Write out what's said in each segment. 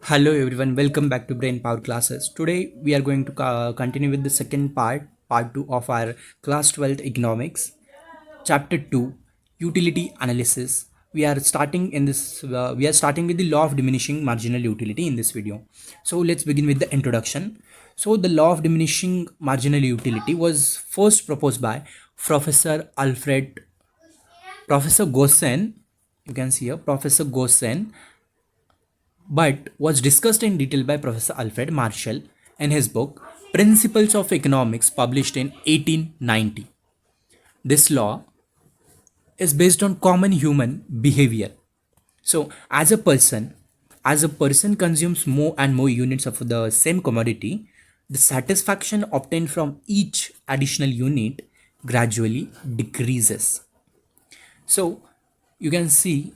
Hello everyone, welcome back to Brain Power classes. Today we are going to continue with the second part 2 of our class 12th economics, chapter 2, utility analysis. We are starting with the law of diminishing marginal utility in this video. So let's begin with the introduction. So the law of diminishing marginal utility was first proposed by Professor Alfred Professor Gossen. You can see here Professor Gossen, but was discussed in detail by Professor Alfred Marshall in his book Principles of Economics, published in 1890. This law is based on common human behavior. So, as a person consumes more and more units of the same commodity, the satisfaction obtained from each additional unit gradually decreases. So, you can see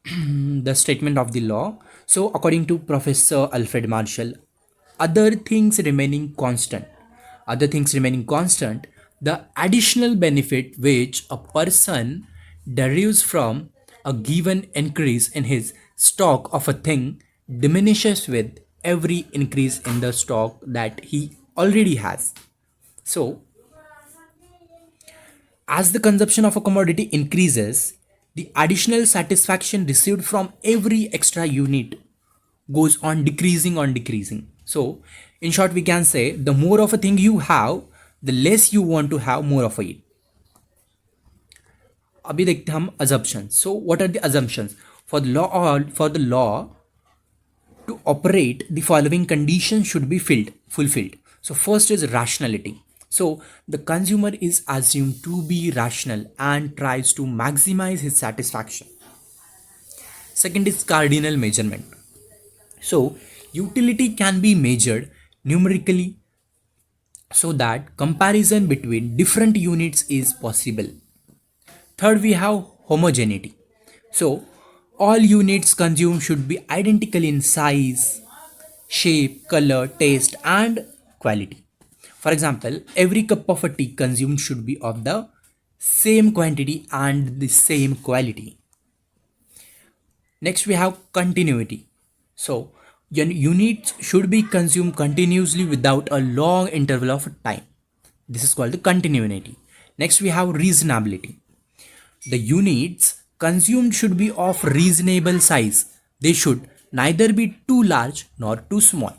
the statement of the law. So, according to Professor Alfred Marshall, other things remaining constant, other things remaining constant, the additional benefit which a person derives from a given increase in his stock of a thing diminishes with every increase in the stock that he already has. So, as the consumption of a commodity increases, the additional satisfaction received from every extra unit goes on decreasing. So, in short, we can say the more of a thing you have, the less you want to have more of it. अभी देखते हैं हम assumptions. So, what are the assumptions for the law to operate? The following conditions should be fulfilled. So, first is rationality. So, the consumer is assumed to be rational and tries to maximize his satisfaction. Second is cardinal measurement. So, utility can be measured numerically so that comparison between different units is possible. Third, we have homogeneity. So, all units consumed should be identical in size, shape, color, taste, and quality. For example, every cup of a tea consumed should be of the same quantity and the same quality. Next, we have continuity. So, units should be consumed continuously without a long interval of time. This is called the continuity. Next, we have reasonability. The units consumed should be of reasonable size. They should neither be too large nor too small.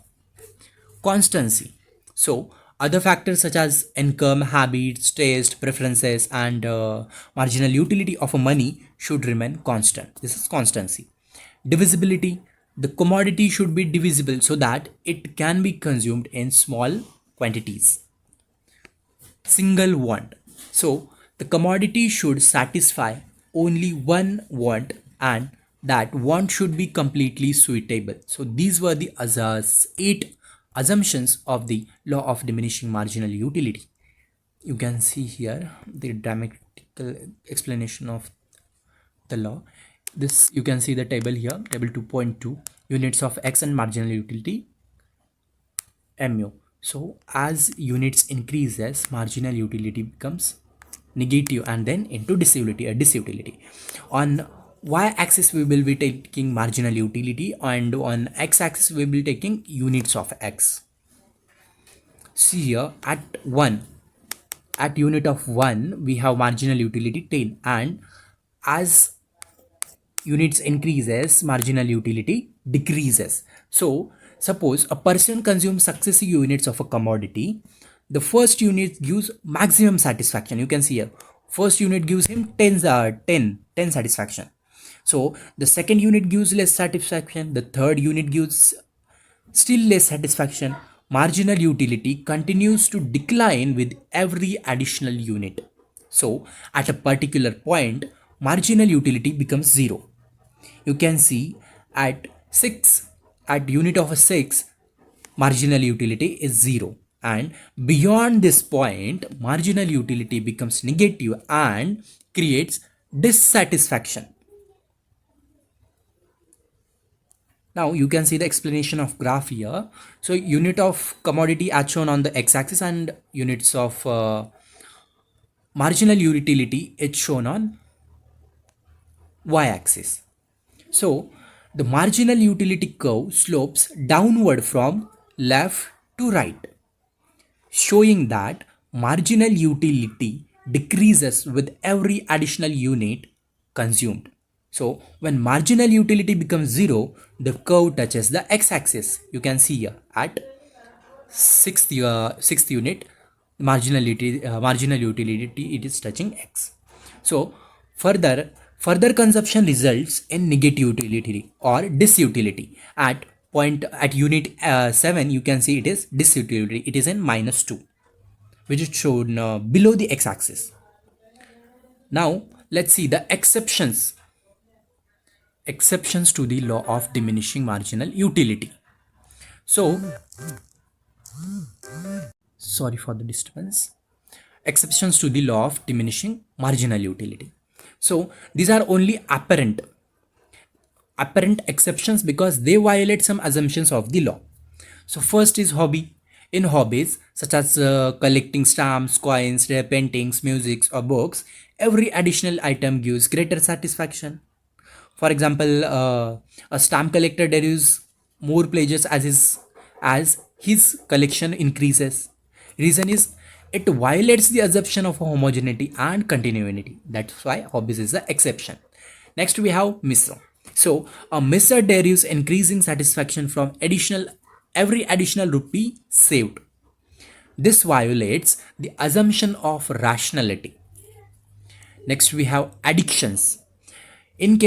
Constancy. So, other factors such as income, habits, taste, preferences, and marginal utility of a money should remain constant. This is constancy. Divisibility. The commodity should be divisible so that it can be consumed in small quantities. Single want. So, the commodity should satisfy only one want, and that want should be completely suitable. So, these were the eight assumptions of the law of diminishing marginal utility. You can see here the dramatical explanation of the law. This, you can see the table here, table 2.2, units of x and marginal utility mu. So as units increases, marginal utility becomes negative and then into disutility. On y-axis we will be taking marginal utility, and on x-axis we will be taking units of x. See here, at unit of 1 we have marginal utility 10, and as units increases, marginal utility decreases. So suppose a person consumes successive units of a commodity. The first unit gives maximum satisfaction. You can see here, first unit gives him 10 satisfaction. So the second unit gives less satisfaction, the third unit gives still less satisfaction. Marginal utility continues to decline with every additional unit. So at a particular point, marginal utility becomes 0. You can see at 6, at unit of a 6, marginal utility is 0, and beyond this point marginal utility becomes negative and creates dissatisfaction. Now you can see the explanation of graph here. So unit of commodity as shown on the x-axis, and units of marginal utility is shown on y-axis. So The marginal utility curve slopes downward from left to right, showing that marginal utility decreases with every additional unit consumed. So when marginal utility becomes zero, the curve touches the x-axis. You can see here at sixth unit, marginal utility it is touching x. So further consumption results in negative utility or disutility. At unit 7, you can see it is disutility. It is in -2, which is shown below the x-axis. Now let's see the exceptions to the law of diminishing marginal utility. So sorry for the disturbance. Exceptions to the law of diminishing marginal utility. So these are only apparent exceptions because they violate some assumptions of the law. So first is hobby. In hobbies such as collecting stamps, coins, rare paintings, music, or books, every additional item gives greater satisfaction. For example, a stamp collector derives more pleasures as his collection increases. Reason is it violates the assumption of homogeneity and continuity. That's why hobbies is the exception. Next we have Misra. So a Misra derives increasing satisfaction from every additional rupee saved. This violates the assumption of rationality. Next we have addictions. In the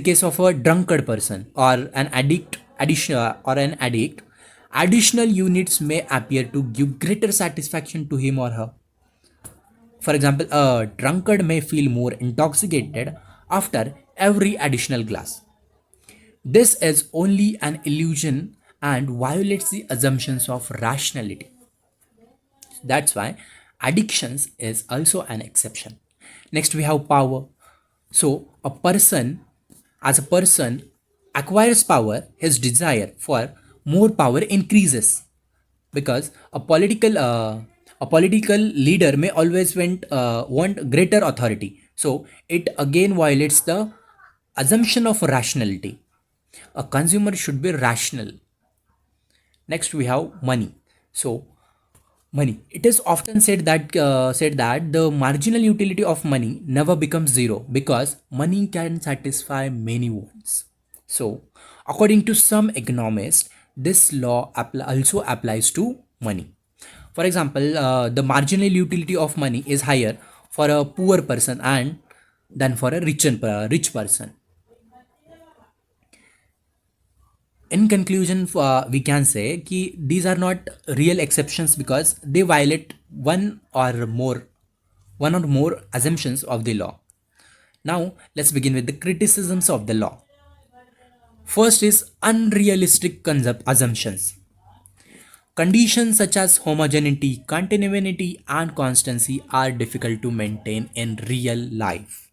case of a drunkard person or an addict, additional units may appear to give greater satisfaction to him or her. For example, a drunkard may feel more intoxicated after every additional glass. This is only an illusion and violates the assumptions of rationality. That's why addictions is also an exception. Next we have power. So as a person acquires power, his desire for more power increases because a political leader may always want greater authority. So it again violates the assumption of rationality. A consumer should be rational. Next we have money. So money. It is often said that the marginal utility of money never becomes zero because money can satisfy many wants. So, according to some economists, this law also applies to money. For example, the marginal utility of money is higher for a poor person and than for a rich person. In conclusion, we can say that these are not real exceptions because they violate one or more assumptions of the law. Now let's begin with the criticisms of the law. First is unrealistic assumptions. Conditions such as homogeneity, continuity, and constancy are difficult to maintain in real life.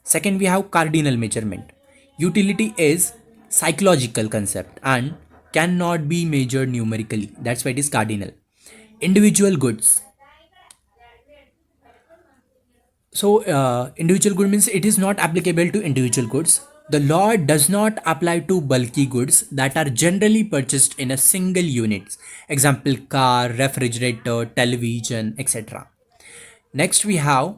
Second, we have cardinal measurement. Utility is psychological concept and cannot be measured numerically. That's why it is cardinal. Individual goods. So individual good means it is not applicable to individual goods. The law does not apply to bulky goods that are generally purchased in a single unit. Example, car, refrigerator, television, etc. Next we have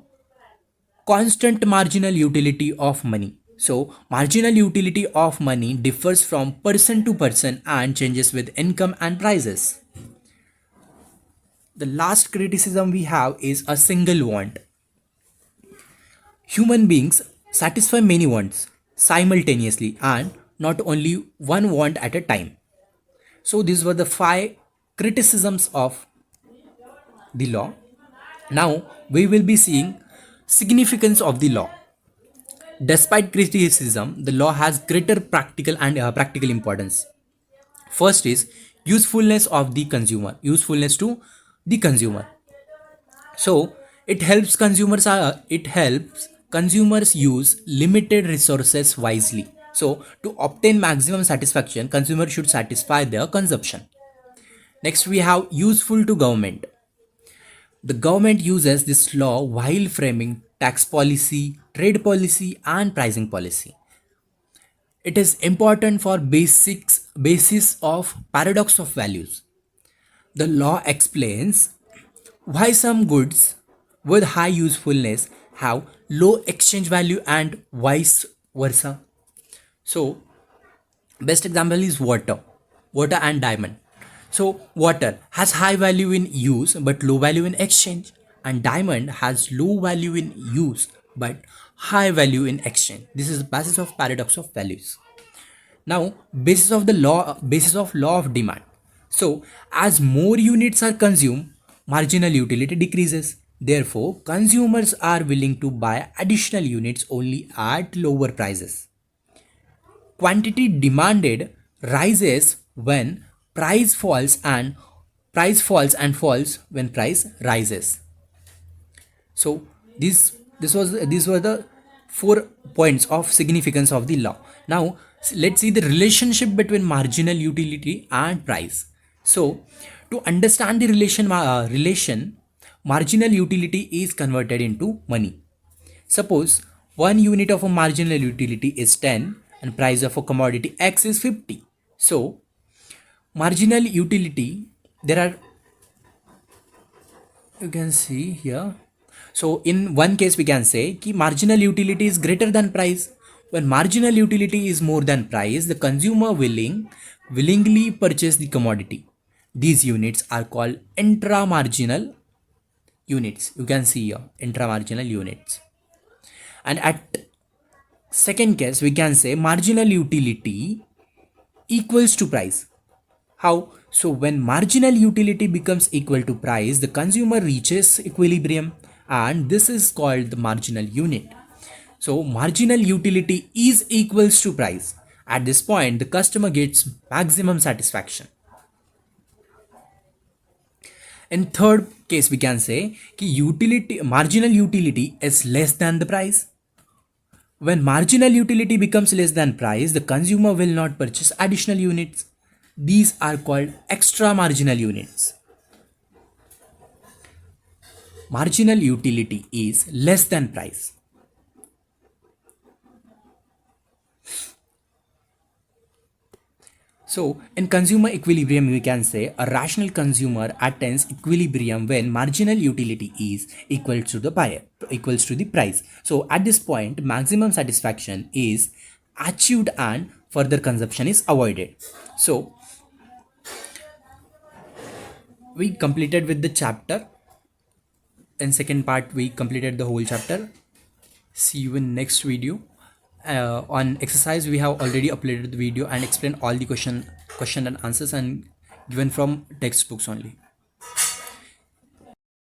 constant marginal utility of money. So marginal utility of money differs from person to person and changes with income and prices. The last criticism we have is a single want. Human beings satisfy many wants simultaneously and not only one want at a time. So these were the 5 criticisms of the law. Now we will be seeing significance of the law. Despite criticism, the law has greater practical importance. First is usefulness of the consumer. Usefulness to the consumer. So it helps consumers use limited resources wisely. So to obtain maximum satisfaction, consumers should satisfy their consumption. Next we have useful to government. The government uses this law while framing tax policy, trade policy, and pricing policy. It is important for basis of paradox of values. The law explains why some goods with high usefulness have low exchange value and vice versa. So, best example is water and diamond. So, water has high value in use but low value in exchange, and diamond has low value in use but high value in exchange. This is the basis of paradox of values. Now, basis of law of demand. So, as more units are consumed, marginal utility decreases. Therefore, consumers are willing to buy additional units only at lower prices. Quantity demanded rises when price falls and falls when price rises. So these were the 4 points of significance of the law. Now let's see the relationship between marginal utility and price. So to understand the relation, marginal utility is converted into money. Suppose 1 unit of a marginal utility is 10 and price of a commodity X is 50. So marginal utility, there are, you can see here. So in one case we can say कि marginal utility is greater than price. When marginal utility is more than price, the consumer willingly purchase the commodity. These units are called intramarginal units. You can see here intramarginal units. And at second case we can say marginal utility equals to price. How? So when marginal utility becomes equal to price, the consumer reaches equilibrium, and this is called the marginal unit. So marginal utility is equals to price. At this point, the customer gets maximum satisfaction. In third case, we can say कि marginal utility is less than the price. When marginal utility becomes less than price, the consumer will not purchase additional units. These are called extra marginal units. Marginal utility is less than price. So in consumer equilibrium, we can say a rational consumer attains equilibrium when marginal utility is equal to the price. So at this point, maximum satisfaction is achieved and further consumption is avoided. So we completed with the chapter. In second part, we completed the whole chapter. See you in next video. On exercise, we have already uploaded the video and explained all the question and answers and given from textbooks only.